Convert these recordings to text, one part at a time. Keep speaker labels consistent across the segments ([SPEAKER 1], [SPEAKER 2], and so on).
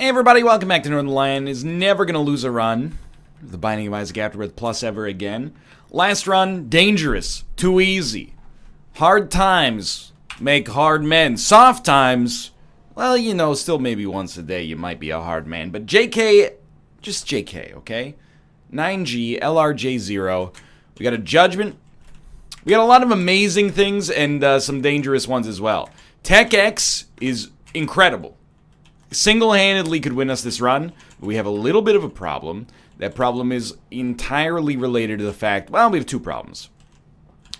[SPEAKER 1] Hey everybody, welcome back to Northernlion. Is never going to lose a run. The Binding of Isaac Afterbirth Plus ever again. Last run, dangerous. Too easy. Hard times make hard men. Soft times, well, you know, still maybe once a day you might be a hard man. But JK, just JK, okay? 9G, LRJ0. We got a Judgment. We got a lot of amazing things and some dangerous ones as well. Tech X is incredible. Single-handedly could win us this run, but we have a little bit of a problem. That problem is entirely related to the fact, well, we have two problems.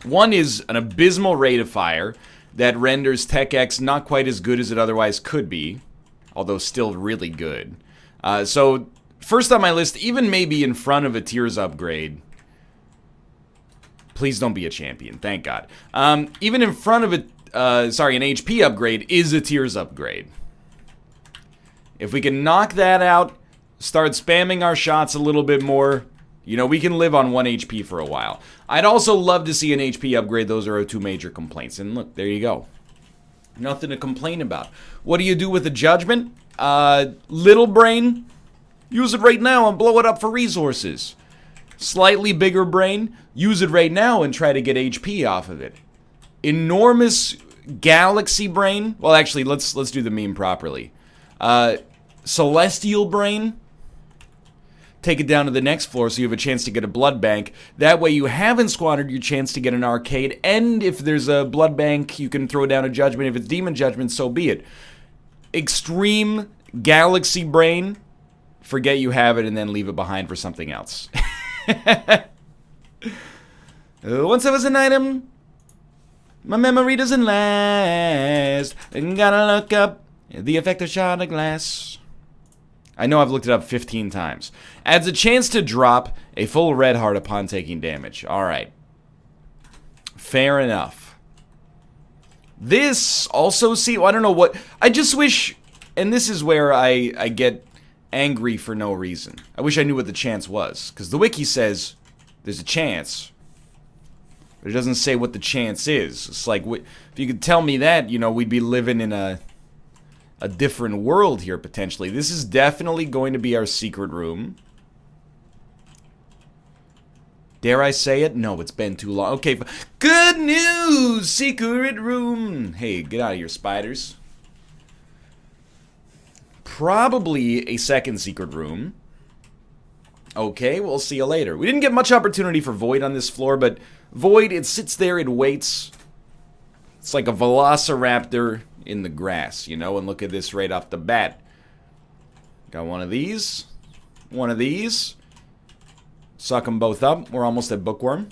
[SPEAKER 1] One is an abysmal rate of fire that renders Tech X not quite as good as it otherwise could be, although still really good. So, first on my list, even maybe in front of a Tears upgrade. Please don't be a champion, thank God. Even in front of an HP upgrade is a Tears upgrade. If we can knock that out, start spamming our shots a little bit more, you know, we can live on 1 HP for a while. I'd also love to see an HP upgrade. Those are our two major complaints. And look, there you go. Nothing to complain about. What do you do with the Judgment? Little brain, use it right now and blow it up for resources. Slightly bigger brain, use it right now and try to get HP off of it. Enormous galaxy brain. Well, actually, let's do the meme properly. Celestial brain, take it down to the next floor so you have a chance to get a blood bank. That way you haven't squandered your chance to get an arcade, and if there's a blood bank, you can throw down a Judgment. If it's Demon Judgment, so be it. Extreme galaxy brain, forget you have it and then leave it behind for something else. Once I was an item, my memory doesn't last, and gotta look up the effect of shot of glass. I know I've looked it up 15 times. Adds a chance to drop a full red heart upon taking damage. Alright. Fair enough. This also, I don't know what, I just wish, and this is where I get angry for no reason. I wish I knew what the chance was. Because the wiki says there's a chance. But it doesn't say what the chance is. It's like, if you could tell me that, you know, we'd be living in a different world here, potentially. This is definitely going to be our secret room. Dare I say it? No, it's been too long. Okay, good news! Secret room! Hey, get out of here, spiders. Probably a second secret room. Okay, we'll see you later. We didn't get much opportunity for Void on this floor, but Void, it sits there, it waits. It's like a velociraptor in the grass, you know, and look at this right off the bat. Got one of these. One of these. Suck them both up. We're almost at Bookworm.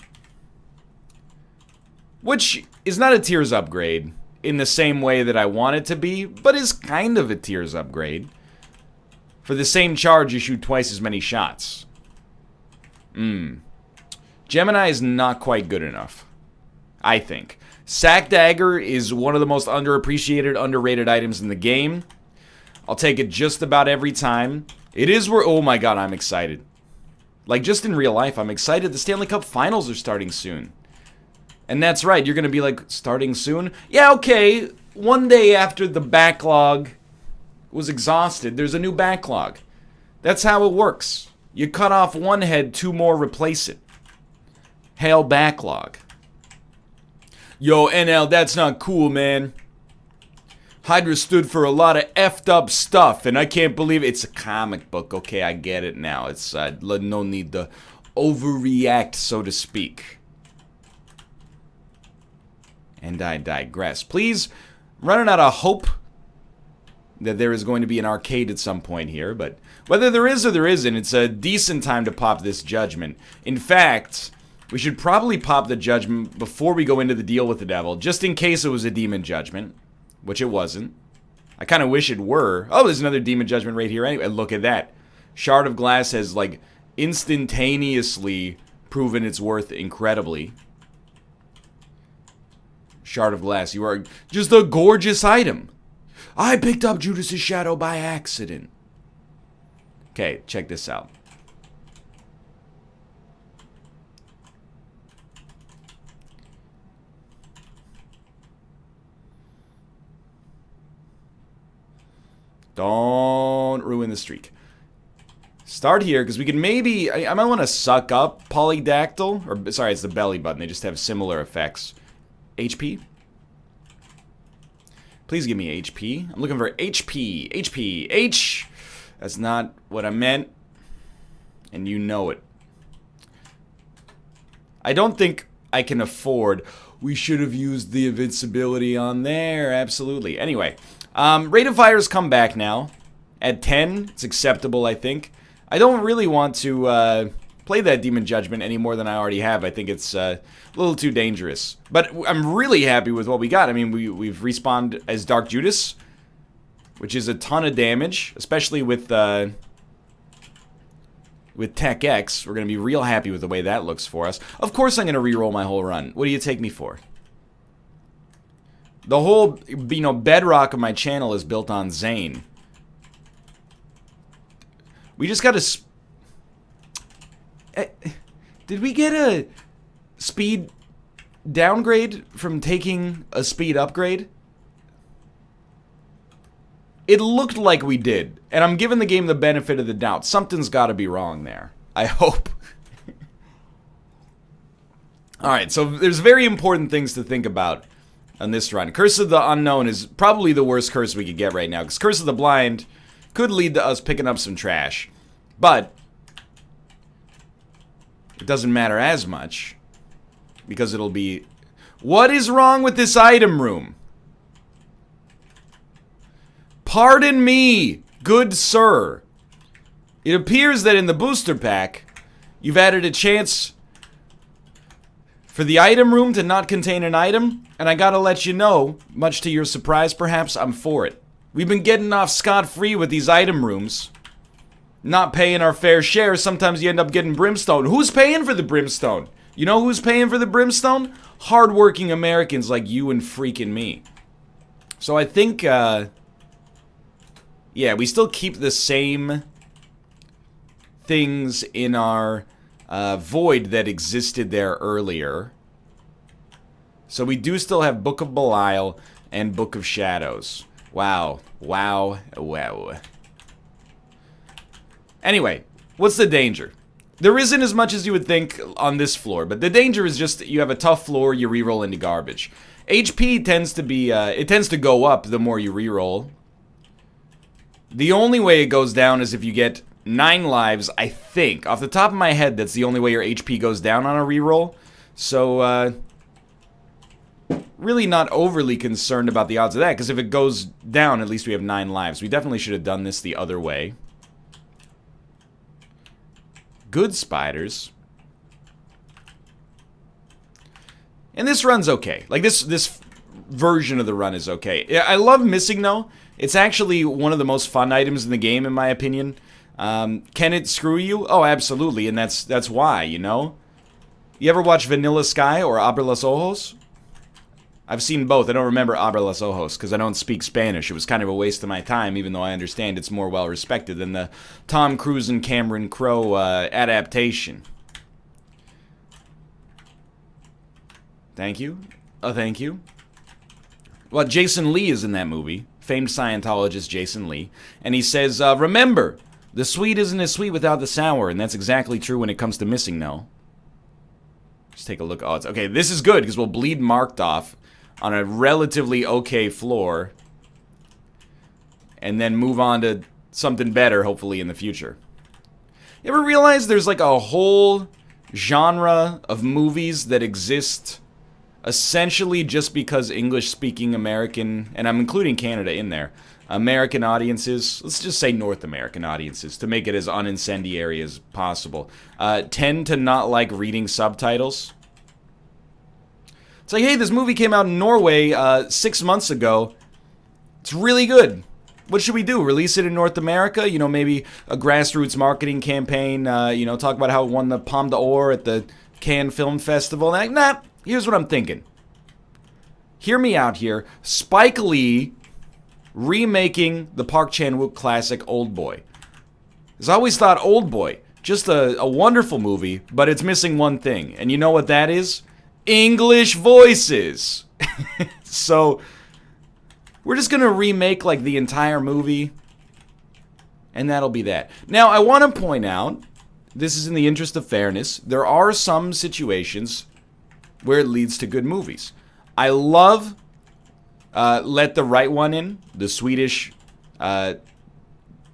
[SPEAKER 1] Which is not a Tears upgrade in the same way that I want it to be, but is kind of a Tears upgrade. For the same charge, you shoot twice as many shots. Gemini is not quite good enough, I think. Sack Dagger is one of the most underappreciated, underrated items in the game. I'll take it just about every time. It is where, oh my god, I'm excited. Like, just in real life, I'm excited. The Stanley Cup Finals are starting soon. And that's right, you're going to be like, starting soon? Yeah, okay, one day after the backlog was exhausted, there's a new backlog. That's how it works. You cut off one head, two more replace it. Hail backlog. Yo, NL, that's not cool, man. Hydra stood for a lot of effed up stuff, and I can't believe it's a comic book. Okay, I get it now. It's no need to overreact, so to speak. And I digress. Please, I'm running out of hope that there is going to be an arcade at some point here, but whether there is or there isn't, it's a decent time to pop this Judgment. In fact, we should probably pop the Judgment before we go into the deal with the devil, just in case it was a Demon Judgment, which it wasn't. I kind of wish it were. Oh, there's another Demon Judgment right here anyway. Look at that. Shard of Glass has, like, instantaneously proven its worth incredibly. Shard of Glass, you are just a gorgeous item. I picked up Judas's Shadow by accident. Okay, check this out. Don't won't ruin the streak. Start here, because we can maybe... I might want to suck up Polydactyl. Or, sorry, it's the belly button. They just have similar effects. HP? Please give me HP. I'm looking for HP. HP. H! That's not what I meant. And you know it. I don't think I can afford... We should have used the invincibility on there. Absolutely. Anyway, rate of fires come back now. At 10, it's acceptable, I think. I don't really want to play that Demon Judgment any more than I already have. I think it's a little too dangerous. But I'm really happy with what we got. I mean, we've respawned as Dark Judas, which is a ton of damage, especially with Tech X. We're going to be real happy with the way that looks for us. Of course I'm going to reroll my whole run. What do you take me for? The whole, bedrock of my channel is built on Zane. We just got to... Did we get a speed downgrade from taking a speed upgrade? It looked like we did, and I'm giving the game the benefit of the doubt. Something's got to be wrong there. I hope. Alright, so there's very important things to think about on this run. Curse of the Unknown is probably the worst curse we could get right now, because Curse of the Blind could lead to us picking up some trash. But it doesn't matter as much, because it'll be... What is wrong with this item room? Pardon me, good sir. It appears that in the booster pack, you've added a chance for the item room to not contain an item, and I gotta let you know, much to your surprise perhaps, I'm for it. We've been getting off scot-free with these item rooms, not paying our fair share. Sometimes you end up getting brimstone. Who's paying for the brimstone? You know who's paying for the brimstone? Hardworking Americans like you and freaking me. So I think, yeah, we still keep the same things in our void that existed there earlier. So we do still have Book of Belial and Book of Shadows. Wow. Wow. Wow. Anyway, what's the danger? There isn't as much as you would think on this floor, but the danger is just you have a tough floor, you reroll into garbage. HP tends to be, it tends to go up the more you reroll. The only way it goes down is if you get 9 lives, I think. Off the top of my head, that's the only way your HP goes down on a reroll. So, really not overly concerned about the odds of that, because if it goes down, at least we have 9 lives. We definitely should have done this the other way. Good spiders. And this run's okay. Like, this version of the run is okay. I love missing, though. It's actually one of the most fun items in the game, in my opinion. Can it screw you? Oh, absolutely, and that's why, you know? You ever watch Vanilla Sky or Abre los Ojos? I've seen both. I don't remember Abre los Ojos, because I don't speak Spanish. It was kind of a waste of my time, even though I understand it's more well-respected than the Tom Cruise and Cameron Crowe adaptation. Thank you. Oh, thank you. Well, Jason Lee is in that movie. Famed Scientologist Jason Lee. And he says, remember, the sweet isn't as sweet without the sour. And that's exactly true when it comes to missing, though. Just take a look. Oh, it's okay. This is good, because we'll bleed marked off on a relatively okay floor. And then move on to something better, hopefully, in the future. You ever realize there's like a whole genre of movies that exist essentially just because English-speaking American, and I'm including Canada in there, American audiences, let's just say North American audiences, to make it as unincendiary as possible, tend to not like reading subtitles? It's like, hey, this movie came out in Norway 6 months ago. It's really good. What should we do? Release it in North America? You know, maybe a grassroots marketing campaign, you know, talk about how it won the Palme d'Or at the Cannes Film Festival. Like, nah. Here's what I'm thinking. Hear me out here. Spike Lee remaking the Park Chan-wook classic Old Boy. Because I always thought Old Boy, just a wonderful movie, but it's missing one thing. And you know what that is? English voices. So, we're just going to remake like the entire movie. And that'll be that. Now, I want to point out, this is in the interest of fairness, there are some situations where it leads to good movies. I love Let the Right One In, the Swedish like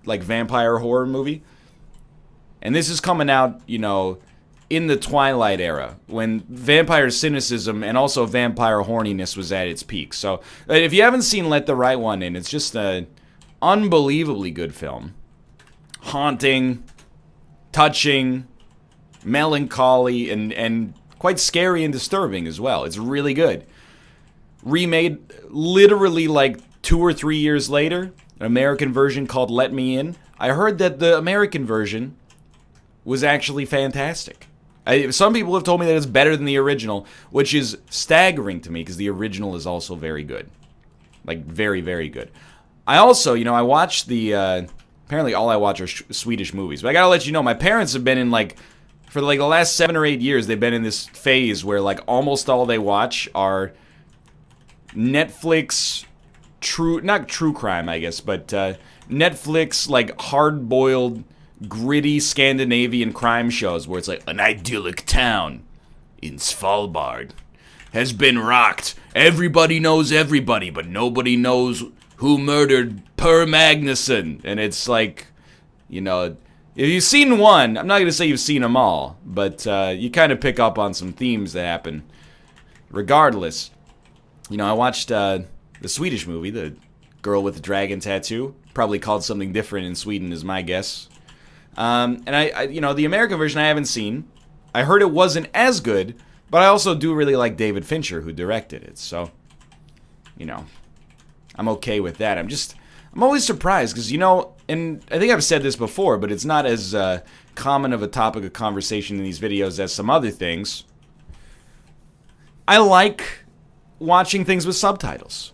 [SPEAKER 1] vampire horror movie. And this is coming out, you know, in the Twilight era, when vampire cynicism and also vampire horniness was at its peak. So, if you haven't seen Let the Right One In, it's just an unbelievably good film. Haunting, touching, melancholy, and quite scary and disturbing as well. It's really good. Remade literally like 2 or 3 years later, an American version called Let Me In. I heard that the American version was actually fantastic. Some people have told me that it's better than the original, which is staggering to me because the original is also very good. Like, very, very good. I also, you know, I watched the... apparently all I watch are Swedish movies. But I gotta let you know, my parents have been in, like... For, like, the last 7 or 8 years, they've been in this phase where, like, almost all they watch are Netflix... Not true crime, I guess, but Netflix, like, hard-boiled... gritty Scandinavian crime shows where it's like an idyllic town in Svalbard has been rocked. Everybody knows everybody, but nobody knows who murdered Per Magnusson. And it's like, you know, if you've seen one, I'm not going to say you've seen them all, but you kind of pick up on some themes that happen. Regardless, you know, I watched the Swedish movie, The Girl with the Dragon Tattoo. Probably called something different in Sweden is my guess. And I, you know, the American version I haven't seen. I heard it wasn't as good, but I also do really like David Fincher, who directed it. So, you know, I'm okay with that. I'm always surprised because, you know, and I think I've said this before, but it's not as common of a topic of conversation in these videos as some other things. I like watching things with subtitles.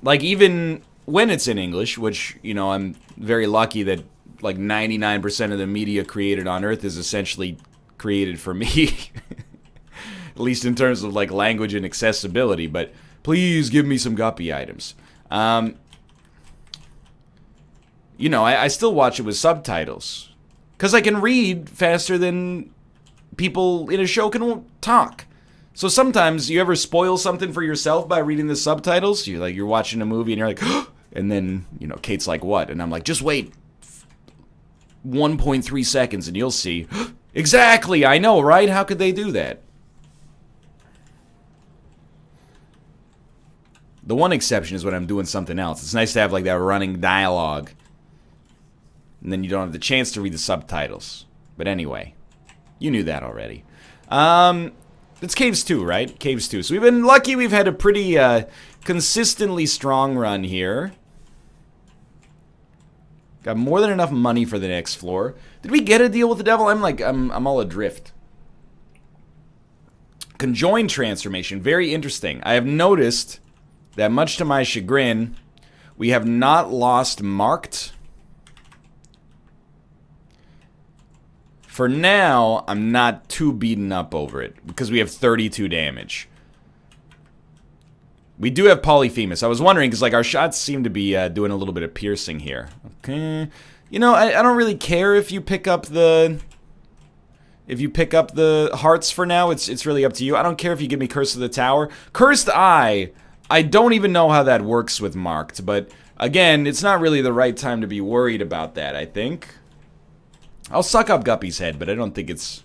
[SPEAKER 1] Like, even when it's in English, which, you know, I'm very lucky that like 99% of the media created on Earth is essentially created for me. At least in terms of like language and accessibility. But please give me some guppy items. You know, I still watch it with subtitles. Because I can read faster than people in a show can talk. So sometimes you ever spoil something for yourself by reading the subtitles? You're watching a movie and you're like, and then, you know, Kate's like, what? And I'm like, just wait 1.3 seconds and you'll see. Exactly, I know, right? How could they do that? The one exception is when I'm doing something else. It's nice to have like that running dialogue. And then you don't have the chance to read the subtitles. But anyway, you knew that already. It's Caves 2, right? Caves 2. So we've been lucky we've had a pretty consistently strong run here. Got more than enough money for the next floor. Did we get a deal with the devil? I'm all adrift. Conjoined transformation, very interesting. I have noticed that much to my chagrin, we have not lost marked. For now, I'm not too beaten up over it because we have 32 damage. We do have Polyphemus. I was wondering, because like our shots seem to be doing a little bit of piercing here. Okay. You know, I don't really care if you pick up the... If you pick up the hearts for now, it's really up to you. I don't care if you give me Curse of the Tower. Cursed Eye, I don't even know how that works with marked. But again, it's not really the right time to be worried about that, I think. I'll suck up Guppy's head, but I don't think it's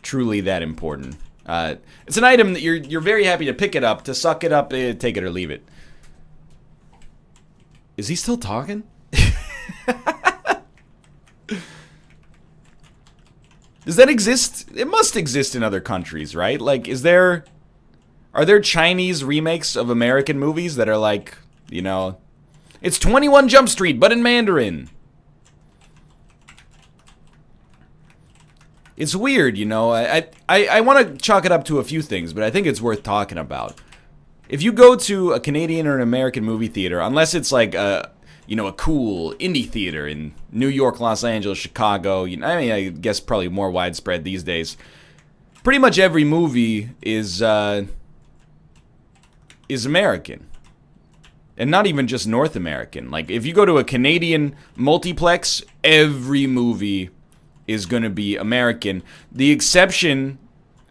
[SPEAKER 1] truly that important. It's an item that you're very happy to pick it up, to suck it up, take it or leave it. Is he still talking? Does that exist? It must exist in other countries, right? Like, are there Chinese remakes of American movies that are like, you know, it's 21 Jump Street, but in Mandarin? It's weird, you know. I want to chalk it up to a few things, but I think it's worth talking about. If you go to a Canadian or an American movie theater, unless it's like a cool indie theater in New York, Los Angeles, Chicago, you know, I mean, I guess probably more widespread these days. Pretty much every movie is American. And not even just North American. Like, if you go to a Canadian multiplex, every movie is going to be American. The exception,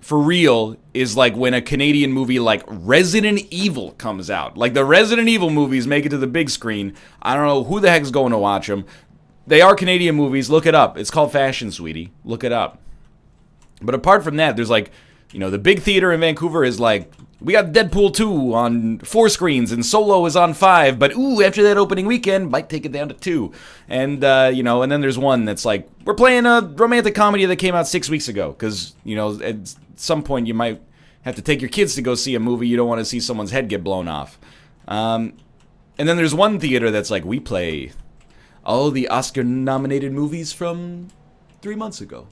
[SPEAKER 1] for real, is like when a Canadian movie like Resident Evil comes out. Like, the Resident Evil movies make it to the big screen. I don't know who the heck's going to watch them. They are Canadian movies. Look it up. It's called Fashion, sweetie. Look it up. But apart from that, there's like, you know, the big theater in Vancouver is like, we got Deadpool 2 on 4 screens, and Solo is on 5, but ooh, after that opening weekend, might take it down to 2. And, you know, and then there's one that's like, we're playing a romantic comedy that came out 6 weeks ago, because, you know, at some point you might have to take your kids to go see a movie. You don't want to see someone's head get blown off. And then there's one theater that's like, we play all the Oscar-nominated movies from 3 months ago.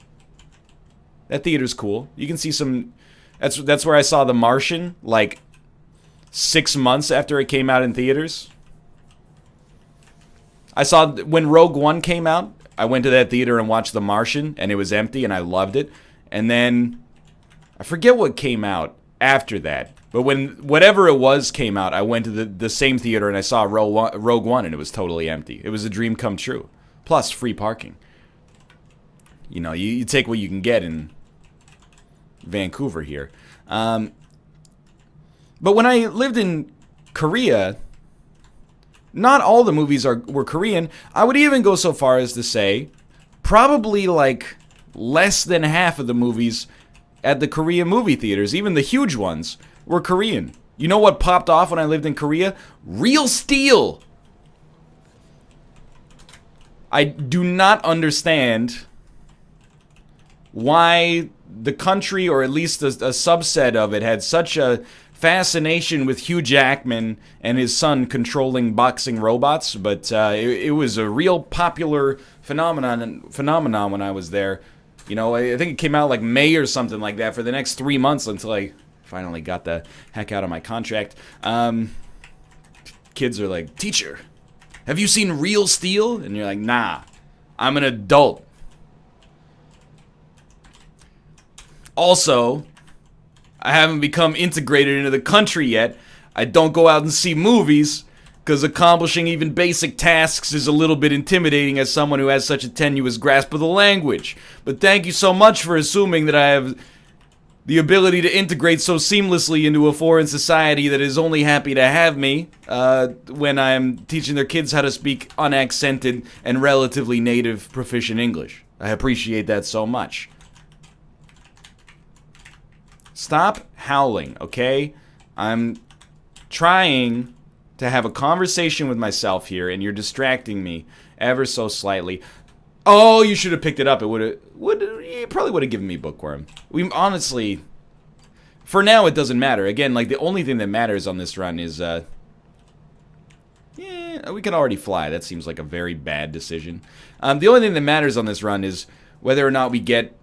[SPEAKER 1] That theater's cool. You can see some... That's where I saw The Martian, like, 6 months after it came out in theaters. I saw... When Rogue One came out, I went to that theater and watched The Martian, and it was empty, and I loved it. And then... I forget what came out after that. But when whatever it was came out, I went to the same theater, and I saw Rogue One, and it was totally empty. It was a dream come true. Plus, free parking. You know, you take what you can get in Vancouver here. But when I lived in Korea, not all the movies were Korean. I would even go so far as to say probably like less than half of the movies at the Korean movie theaters, even the huge ones, were Korean. You know what popped off when I lived in Korea? Real Steel! I do not understand why the country, or at least a subset of it, had such a fascination with Hugh Jackman and his son controlling boxing robots, but it was a real popular phenomenon when I was there. You know, I think it came out like May or something like that for the next 3 months until I finally got the heck out of my contract. Kids are like, teacher, have you seen Real Steel? And you're like, nah, I'm an adult. Also, I haven't become integrated into the country yet. I don't go out and see movies, because accomplishing even basic tasks is a little bit intimidating as someone who has such a tenuous grasp of the language. But thank you so much for assuming that I have the ability to integrate so seamlessly into a foreign society that is only happy to have me when I'm teaching their kids how to speak unaccented and relatively native proficient English. I appreciate that so much. Stop howling, okay? I'm trying to have a conversation with myself here, and you're distracting me ever so slightly. Oh, you should have picked it up. It probably would have given me bookworm. We honestly, for now, it doesn't matter. Again, like, the only thing that matters on this run is, we can already fly. That seems like a very bad decision. The only thing that matters on this run is whether or not we get...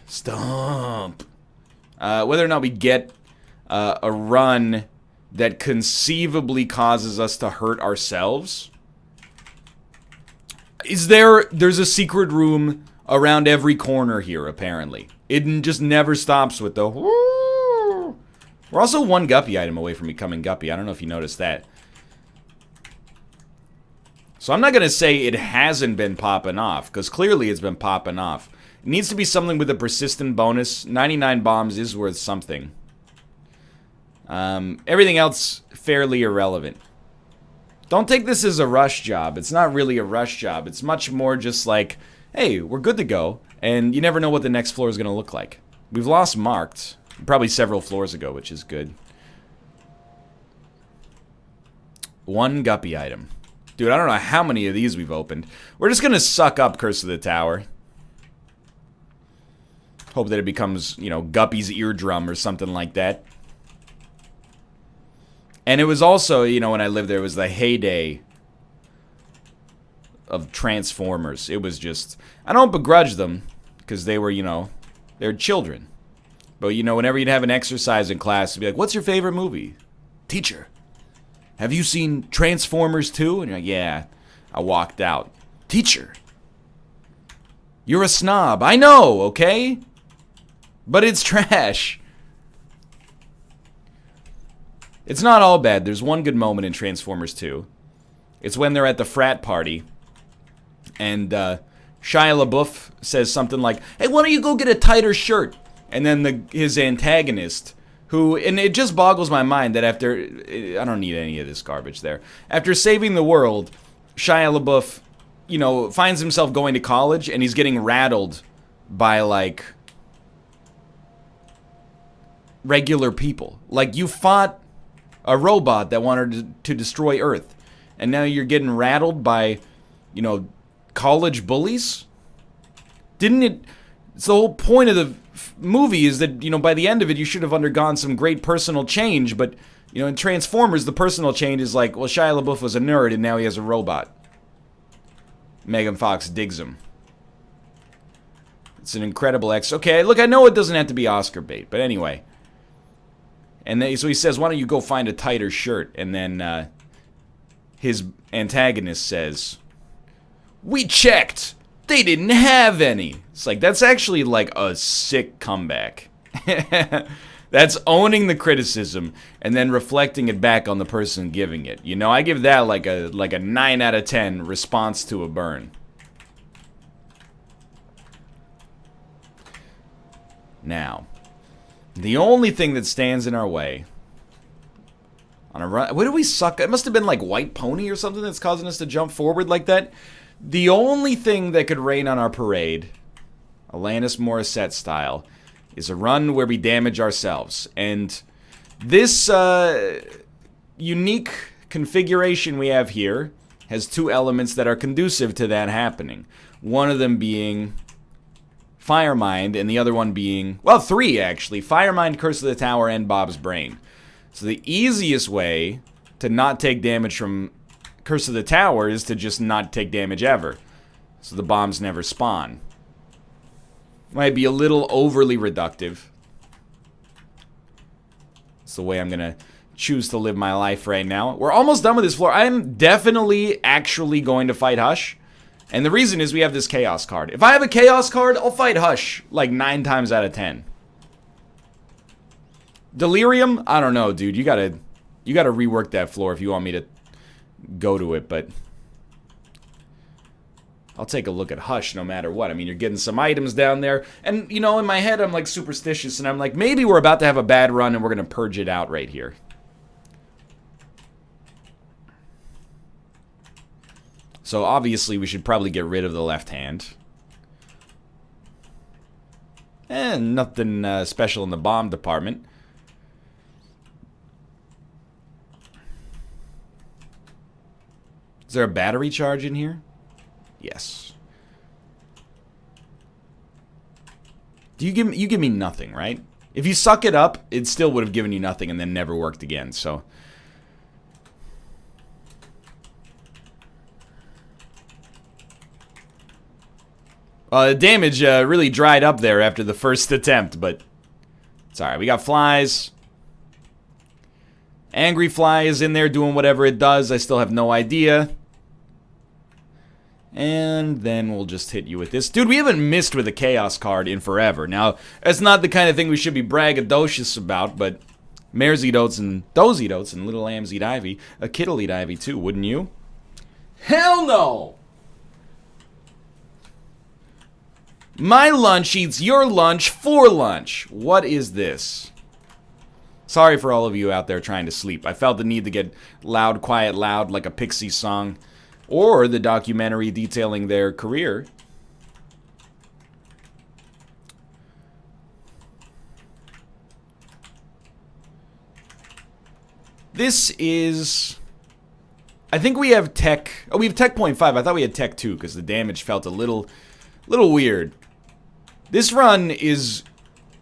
[SPEAKER 1] Stomp. Whether or not we get a run that conceivably causes us to hurt ourselves. There's a secret room around every corner here, apparently. It just never stops with the... We're also one guppy item away from becoming guppy. I don't know if you noticed that. So I'm not going to say it hasn't been popping off, because clearly it's been popping off. It needs to be something with a persistent bonus. 99 bombs is worth something. Everything else, fairly irrelevant. Don't take this as a rush job. It's not really a rush job. It's much more just like, hey, we're good to go, and you never know what the next floor is going to look like. We've lost Marked, probably several floors ago, which is good. One guppy item. Dude, I don't know how many of these we've opened. We're just going to suck up Curse of the Tower. Hope that it becomes, you know, Guppy's eardrum or something like that. And it was also, you know, when I lived there, it was the heyday of Transformers. It was just, I don't begrudge them, because they were, you know, they're children. But, you know, whenever you'd have an exercise in class, it'd be like, what's your favorite movie? Teacher, have you seen Transformers 2? And you're like, yeah. I walked out. Teacher, you're a snob. I know, okay? But it's trash. It's not all bad. There's one good moment in Transformers 2. It's when they're at the frat party, and Shia LaBeouf says something like, "Hey, why don't you go get a tighter shirt?" And then his antagonist, who, and it just boggles my mind that after, I don't need any of this garbage there. After saving the world, Shia LaBeouf, you know, finds himself going to college, and he's getting rattled by, like, regular people. Like, you fought a robot that wanted to destroy Earth, and now you're getting rattled by, you know, college bullies? Didn't it... It's the whole point of the movie is that, you know, by the end of it, you should have undergone some great personal change, but, you know, in Transformers, the personal change is like, well, Shia LaBeouf was a nerd, and now he has a robot. Megan Fox digs him. It's an incredible Okay, look, I know it doesn't have to be Oscar bait, but anyway. And then, so he says, why don't you go find a tighter shirt? And then his antagonist says, we checked! They didn't have any! It's like, that's actually like a sick comeback. That's owning the criticism and then reflecting it back on the person giving it. You know, I give that like a 9 out of 10 response to a burn. Now, the only thing that stands in our way on a run... What did we suck? It must have been like White Pony or something that's causing us to jump forward like that. The only thing that could rain on our parade, Alanis Morissette style, is a run where we damage ourselves. And this unique configuration we have here has two elements that are conducive to that happening. One of them being Firemind, and the other one being, well, three actually. Firemind, Curse of the Tower, and Bob's Brain. So the easiest way to not take damage from Curse of the Tower is to just not take damage ever. So the bombs never spawn. Might be a little overly reductive. It's the way I'm gonna choose to live my life right now. We're almost done with this floor. I'm definitely actually going to fight Hush. And the reason is we have this Chaos card. If I have a Chaos card, I'll fight Hush like 9 times out of 10. Delirium? I don't know, dude. You gotta rework that floor if you want me to go to it, but I'll take a look at Hush no matter what. I mean, you're getting some items down there, and, you know, in my head, I'm, like, superstitious, and I'm like, maybe we're about to have a bad run, and we're gonna purge it out right here. So, obviously, we should probably get rid of the left hand. And nothing special in the bomb department. Is there a battery charge in here? Yes. You give me nothing, right? If you suck it up, it still would have given you nothing and then never worked again, so. Damage really dried up there after the first attempt, but it's alright. We got flies. Angry Fly is in there doing whatever it does. I still have no idea. And then we'll just hit you with this. Dude, we haven't missed with a Chaos card in forever. Now, that's not the kind of thing we should be braggadocious about, but mares eat oats and does eat oats and little lambs eat ivy. A kid'll eat ivy too, wouldn't you? Hell no! My lunch eats your lunch for lunch. What is this? Sorry for all of you out there trying to sleep. I felt the need to get loud, quiet, loud like a Pixie song. Or the documentary detailing their career. This is... I think we have tech... Oh, we have tech 0.5. I thought we had tech 2 because the damage felt a little weird. This run is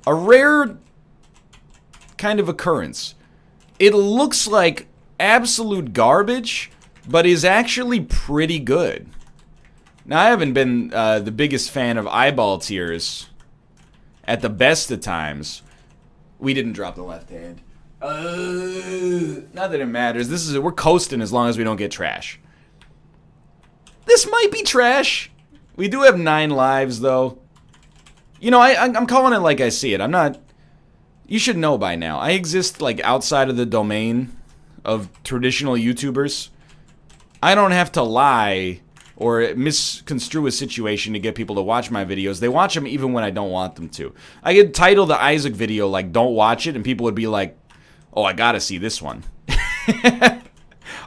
[SPEAKER 1] a rare kind of occurrence. It looks like absolute garbage, but is actually pretty good. Now, I haven't been the biggest fan of eyeball tears at the best of times. We didn't drop the left hand. Not that it matters. We're coasting as long as we don't get trash. This might be trash. We do have 9 lives, though. You know, I'm calling it like I see it. I'm not... You should know by now. I exist, like, outside of the domain of traditional YouTubers. I don't have to lie or misconstrue a situation to get people to watch my videos. They watch them even when I don't want them to. I could title the Isaac video like "Don't watch it," and people would be like, "Oh, I gotta see this one."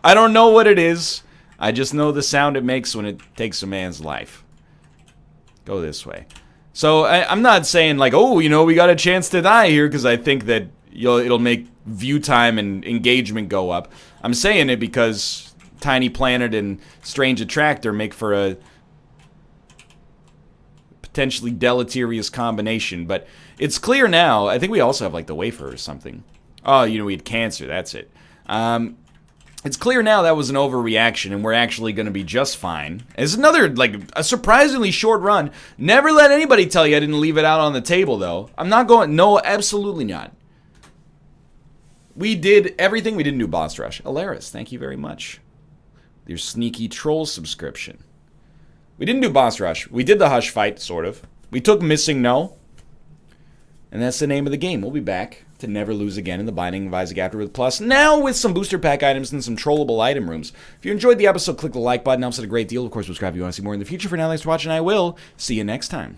[SPEAKER 1] I don't know what it is. I just know the sound it makes when it takes a man's life. Go this way. So I'm not saying like, oh, you know, we got a chance to die here because I think that it'll make view time and engagement go up. I'm saying it because Tiny Planet and Strange Attractor make for a potentially deleterious combination. But it's clear now. I think we also have like the wafer or something. Oh, you know, we had cancer. That's it. It's clear now that was an overreaction, and we're actually going to be just fine. It's another, like, a surprisingly short run. Never let anybody tell you I didn't leave it out on the table, though. I'm not going, no, absolutely not. We did everything. We didn't do Boss Rush. Alaris, thank you very much. Your sneaky troll subscription. We didn't do Boss Rush. We did the Hush fight, sort of. We took Missing No. And that's the name of the game. We'll be back to never lose again in the Binding of Isaac Afterbirth Plus, now with some booster pack items and some trollable item rooms. If you enjoyed the episode, click the like button. Helps it a great deal. Of course, subscribe if you want to see more in the future. For now, thanks for watching. I will see you next time.